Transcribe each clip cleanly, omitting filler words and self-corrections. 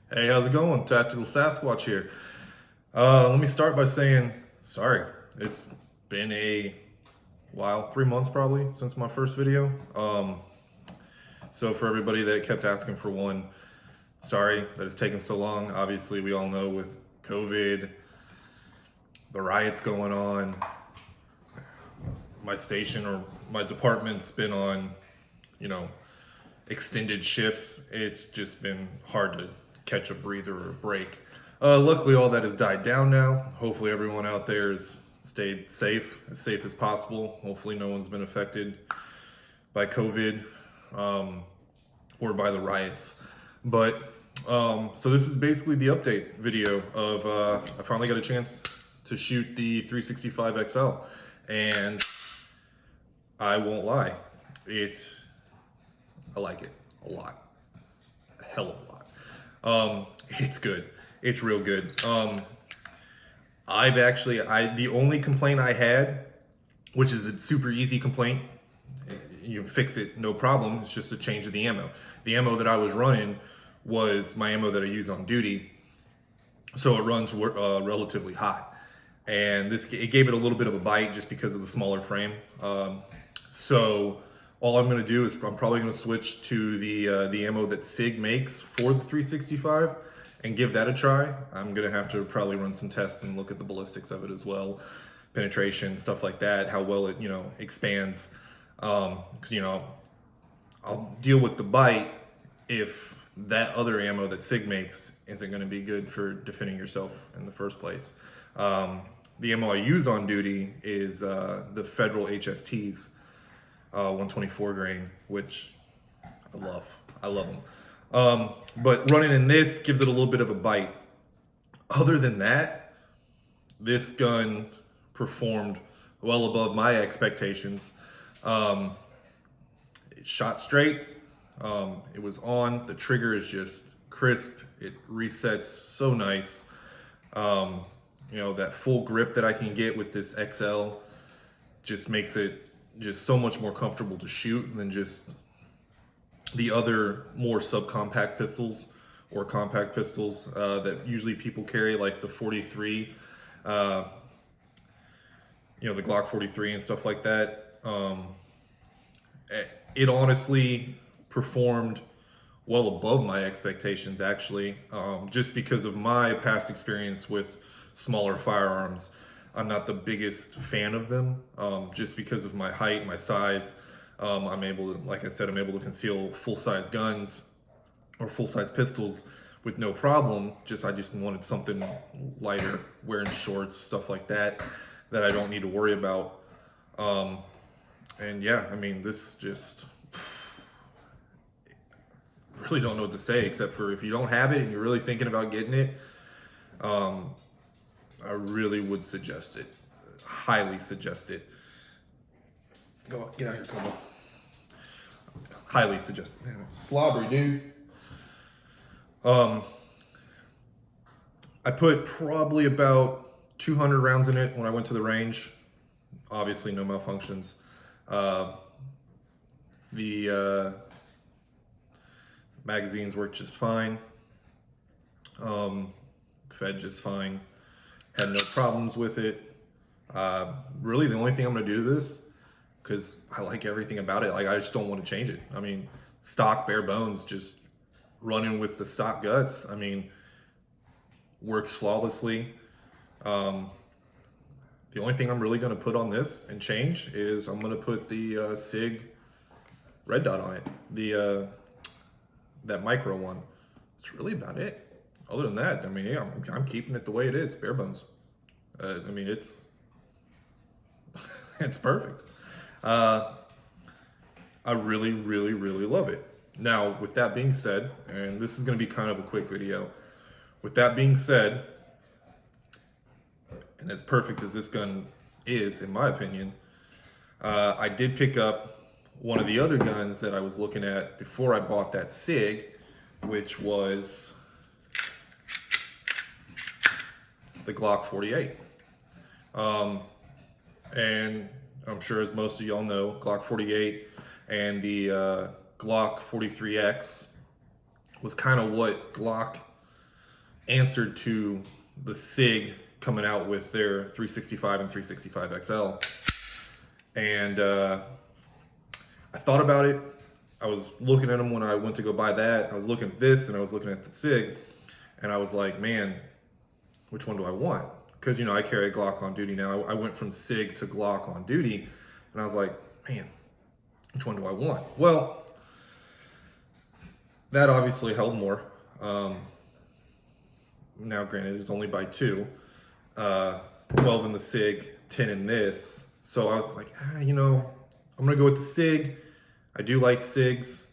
Hey, how's it going? Tactical Sasquatch here. Let me start by saying sorry. It's been a while, 3 months probably, since my first video. So for everybody that kept asking for one, sorry that it's taken so long. Obviously, we all know with COVID, the riots going on, my station or my department's been on, you know, extended shifts. It's just been hard to catch a breather or a break. Luckily, all that has died down now. Hopefully, everyone out there has stayed safe as possible. Hopefully, no one's been affected by COVID or by the riots. But so this is basically the update video of I finally got a chance to shoot the 365 XL, and I won't lie, I like it a lot, a hell of a lot. It's good. It's real good. The only complaint I had, which is a super easy complaint, you can fix it, no problem. It's just a change of the ammo. The ammo that I was running was my ammo that I use on duty, so it runs relatively hot. And it gave it a little bit of a bite just because of the smaller frame. So all I'm going to do is I'm probably going to switch to the ammo that SIG makes for the 365 and give that a try. I'm going to have to probably run some tests and look at the ballistics of it as well, penetration, stuff like that, how well it expands. Because I'll deal with the bite if that other ammo that SIG makes isn't going to be good for defending yourself in the first place. The ammo I use on duty is the Federal HSTs. 124 grain, which I love. I love them. But running in this gives it a little bit of a bite. Other than that, this gun performed well above my expectations. It shot straight. It was on. The trigger is just crisp. It resets so nice. That full grip that I can get with this XL just makes it just so much more comfortable to shoot than just the other more subcompact pistols or compact pistols that usually people carry, like the 43, the Glock 43 and stuff like that. It honestly performed well above my expectations, actually, just because of my past experience with smaller firearms. I'm not the biggest fan of them, just because of my height, my size. I'm able to, like I said, I'm able to conceal full-size guns or full-size pistols with no problem. I just wanted something lighter, wearing shorts, stuff like that I don't need to worry about. And yeah, I mean, this just really don't know what to say, except for if you don't have it and you're really thinking about getting it, I really would suggest it. Highly suggest it. Go on, get out here, come on. Highly suggest it. Man, it's slobbery, dude. I put probably about 200 rounds in it when I went to the range. Obviously, no malfunctions. The magazines worked just fine. Fed just fine. Had no problems with it. Really, the only thing I'm going to do this, because I like everything about it, like I just don't want to change it. I mean, stock, bare bones, just running with the stock guts, I mean, works flawlessly. The only thing I'm really going to put on this and change is I'm going to put the SIG red dot on it, that micro one. That's really about it. Other than that, I mean, yeah, I'm keeping it the way it is, bare bones. I mean, it's perfect. I really, really, really love it. Now, with that being said, and this is going to be kind of a quick video. With that being said, and as perfect as this gun is, in my opinion, I did pick up one of the other guns that I was looking at before I bought that SIG, which was the Glock 48. And I'm sure, as most of y'all know, Glock 48 and the Glock 43X was kind of what Glock answered to the SIG coming out with their 365 and 365 XL. And I thought about it. I was looking at them when I went to go buy that. I was looking at this and I was looking at the SIG. And I was like, man, which one do I want? Because, I carry a Glock on duty now. I went from SIG to Glock on duty. And I was like, man, which one do I want? Well, that obviously held more. Now, granted, it's only by 2. 12 in the SIG, 10 in this. So I was like, I'm going to go with the SIG. I do like SIGs.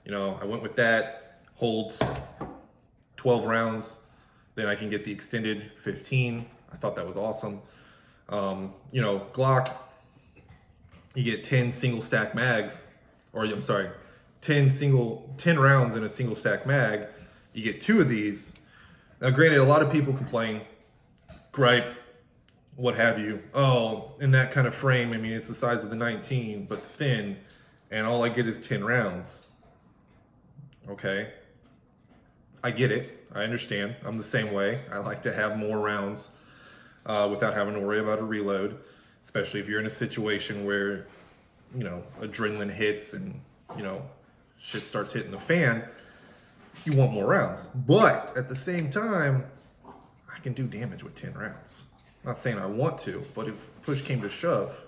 I went with that. Holds 12 rounds. Then I can get the extended 15. I thought that was awesome. Glock, you get 10 single stack mags, or I'm sorry, 10 rounds in a single stack mag. You get 2 of these. Now, granted, a lot of people complain, gripe, what have you. Oh, in that kind of frame, it's the size of the 19, but thin, and all I get is 10 rounds. Okay. I get it. I understand. I'm the same way. I like to have more rounds without having to worry about a reload, especially if you're in a situation where, adrenaline hits and, shit starts hitting the fan. You want more rounds. But at the same time, I can do damage with 10 rounds. I'm not saying I want to, but if push came to shove,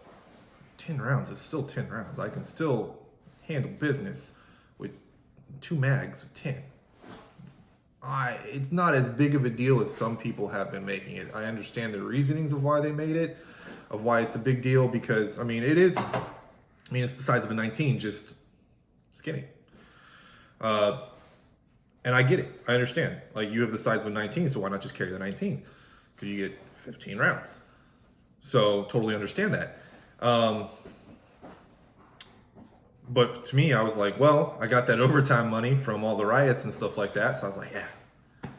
10 rounds is still 10 rounds. I can still handle business with 2 mags of 10. It's not as big of a deal as some people have been making it. I understand the reasonings of why they made it, of why it's a big deal, because, it is, it's the size of a 19, just skinny. And I get it. I understand. Like, you have the size of a 19, so why not just carry the 19? Because you get 15 rounds. So, totally understand that. But to me, I was like, well, I got that overtime money from all the riots and stuff like that. So I was like, yeah,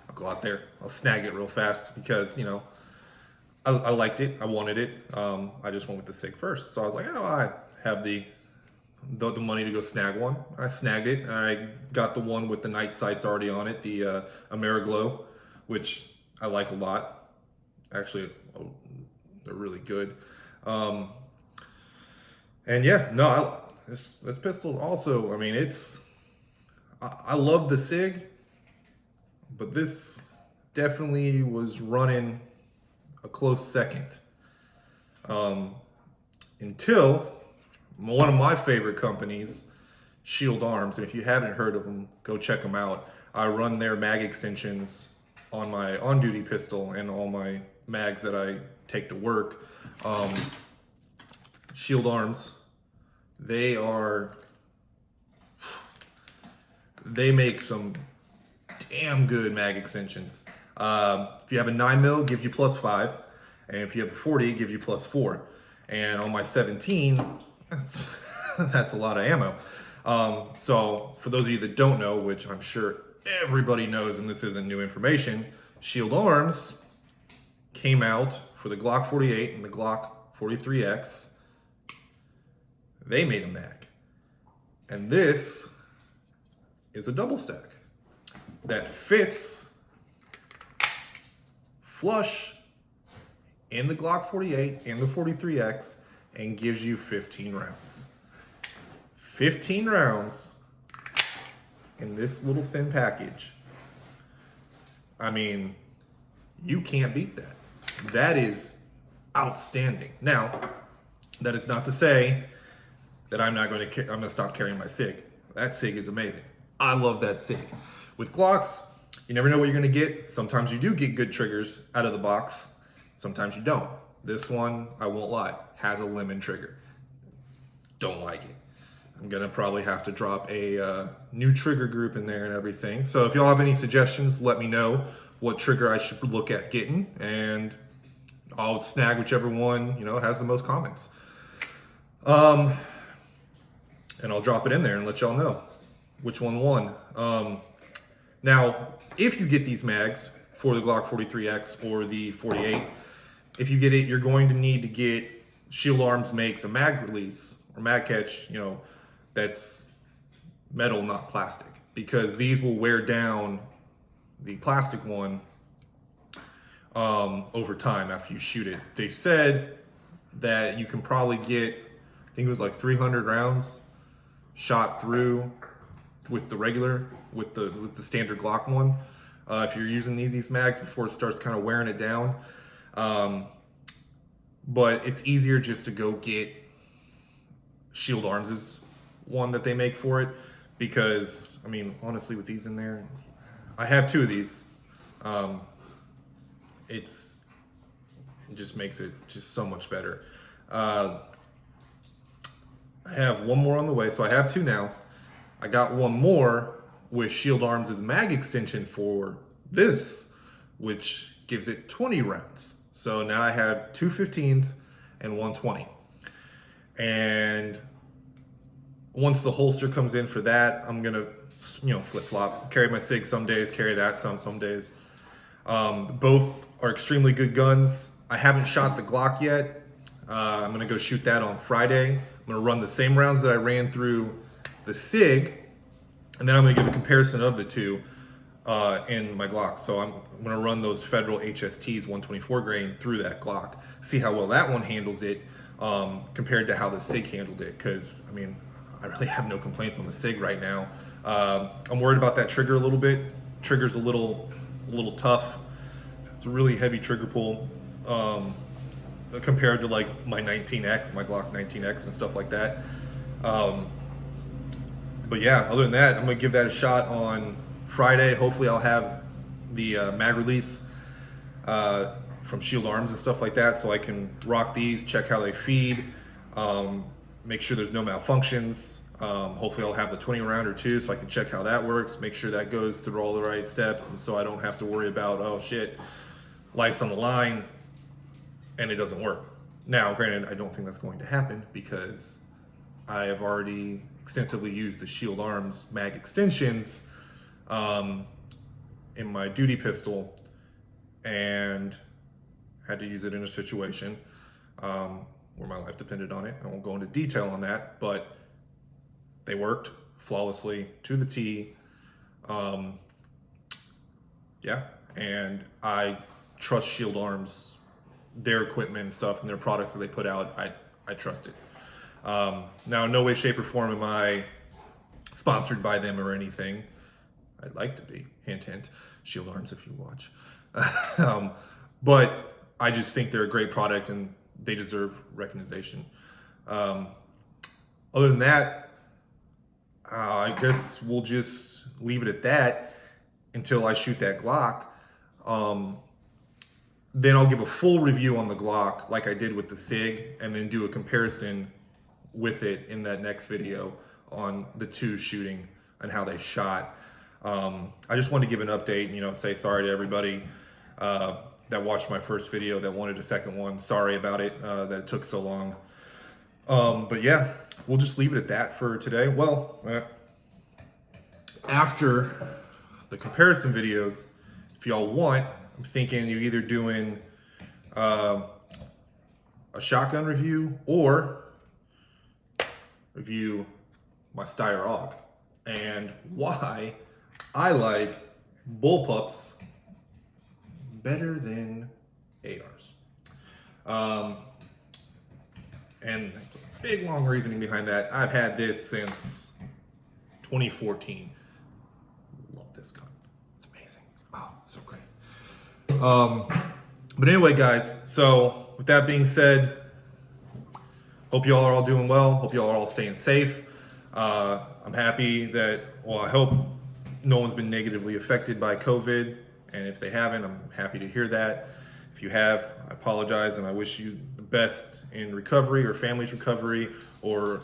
I'll go out there. I'll snag it real fast because, I liked it. I wanted it. I just went with the SIG first. So I was like, oh, I have the money to go snag one. I snagged it. I got the one with the night sights already on it, the Ameriglow, which I like a lot. Actually, they're really good. And yeah, no, this pistol also, I love the SIG, but this definitely was running a close second. Until one of my favorite companies, Shield Arms, and if you haven't heard of them, go check them out. I run their mag extensions on my on-duty pistol and all my mags that I take to work. Shield Arms, they make some damn good mag extensions. If you have a 9mm, gives you +5, and if you have a 40, it gives you +4. And on my 17, that's a lot of ammo. So for those of you that don't know, which I'm sure everybody knows, and this isn't new information, Shield Arms came out for the Glock 48 and the Glock 43X. They made a mag. And this is a double stack that fits flush in the Glock 48 and the 43X and gives you 15 rounds. 15 rounds in this little thin package. You can't beat that. That is outstanding. Now, that is not to say that I'm going to stop carrying my SIG. That SIG is amazing. I love that SIG. With Glocks, you never know what you're going to get. Sometimes you do get good triggers out of the box. Sometimes you don't. This one, I won't lie, has a lemon trigger. Don't like it. I'm going to probably have to drop a new trigger group in there and everything. So if y'all have any suggestions, let me know what trigger I should look at getting, and I'll snag whichever one, has the most comments. And I'll drop it in there and let y'all know which one won. Now, if you get these mags for the Glock 43X or the 48, if you get it, you're going to need to get, Shield Arms makes a mag release or mag catch, that's metal, not plastic, because these will wear down the plastic one over time after you shoot it. They said that you can probably get, I think it was like 300 rounds shot through with the regular, with the standard Glock one. If you're using these mags before it starts kind of wearing it down. But it's easier just to go get Shield Arms' one that they make for it, because I mean, honestly, with these in there, I have 2 of these. It just makes it just so much better. I have one more on the way, so I have 2 now. I got one more with Shield Arms' mag extension for this, which gives it 20 rounds. So now I have 2 15s and 1 20. And once the holster comes in for that, I'm gonna, flip-flop. Carry my SIG some days, carry that some days. Both are extremely good guns. I haven't shot the Glock yet. I'm gonna go shoot that on Friday. I'm gonna run the same rounds that I ran through the SIG, and then I'm gonna give a comparison of the 2 in my Glock. So I'm gonna run those Federal HSTs 124 grain through that Glock, see how well that one handles it compared to how the SIG handled it. Because I mean, I really have no complaints on the SIG right now. I'm worried about that trigger a little bit. Trigger's a little tough. It's a really heavy trigger pull compared to like my 19X, my Glock 19X and stuff like that. But yeah, other than that, I'm gonna give that a shot on Friday. Hopefully I'll have the mag release from Shield Arms and stuff like that, so I can rock these, check how they feed, make sure there's no malfunctions. Hopefully I'll have the 20 rounder too, so I can check how that works, make sure that goes through all the right steps, and so I don't have to worry about, oh shit, life's on the line and it doesn't work. Now, granted, I don't think that's going to happen because I have already extensively used the Shield Arms mag extensions in my duty pistol and had to use it in a situation where my life depended on it. I won't go into detail on that, but they worked flawlessly to the T. Yeah, and I trust Shield Arms, their equipment and stuff and their products that they put out. I trust it. Now, in no way, shape, or form am I sponsored by them or anything. I'd like to be. Hint, hint. Shield Arms, if you watch. But I just think they're a great product and they deserve recognition. Other than that, I guess we'll just leave it at that until I shoot that Glock. Then I'll give a full review on the Glock like I did with the SIG, and then do a comparison with it in that next video on the 2 shooting and how they shot. I just wanted to give an update, say sorry to everybody that watched my first video that wanted a second one. Sorry about it, that it took so long. But yeah, we'll just leave it at that for today. Well, after the comparison videos, if y'all want, I'm thinking you're either doing a shotgun review or review my Steyr AUG and why I like bullpups better than ARs. And big long reasoning behind that. I've had this since 2014. Love this gun. It's amazing. Oh, so great. But anyway, guys, so with that being said, hope you all are all doing well. Hope you all are all staying safe. I'm happy that, well, I hope no one's been negatively affected by COVID. And if they haven't, I'm happy to hear that. If you have, I apologize, and I wish you the best in recovery or family's recovery or,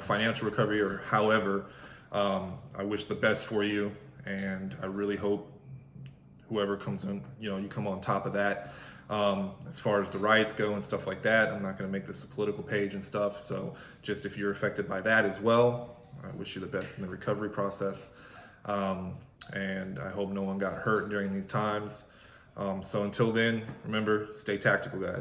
financial recovery or however. I wish the best for you, and I really hope whoever comes in, you come on top of that. As far as the riots go and stuff like that, I'm not going to make this a political page and stuff. So just if you're affected by that as well, I wish you the best in the recovery process. And I hope no one got hurt during these times. So until then, remember, stay tactical, guys.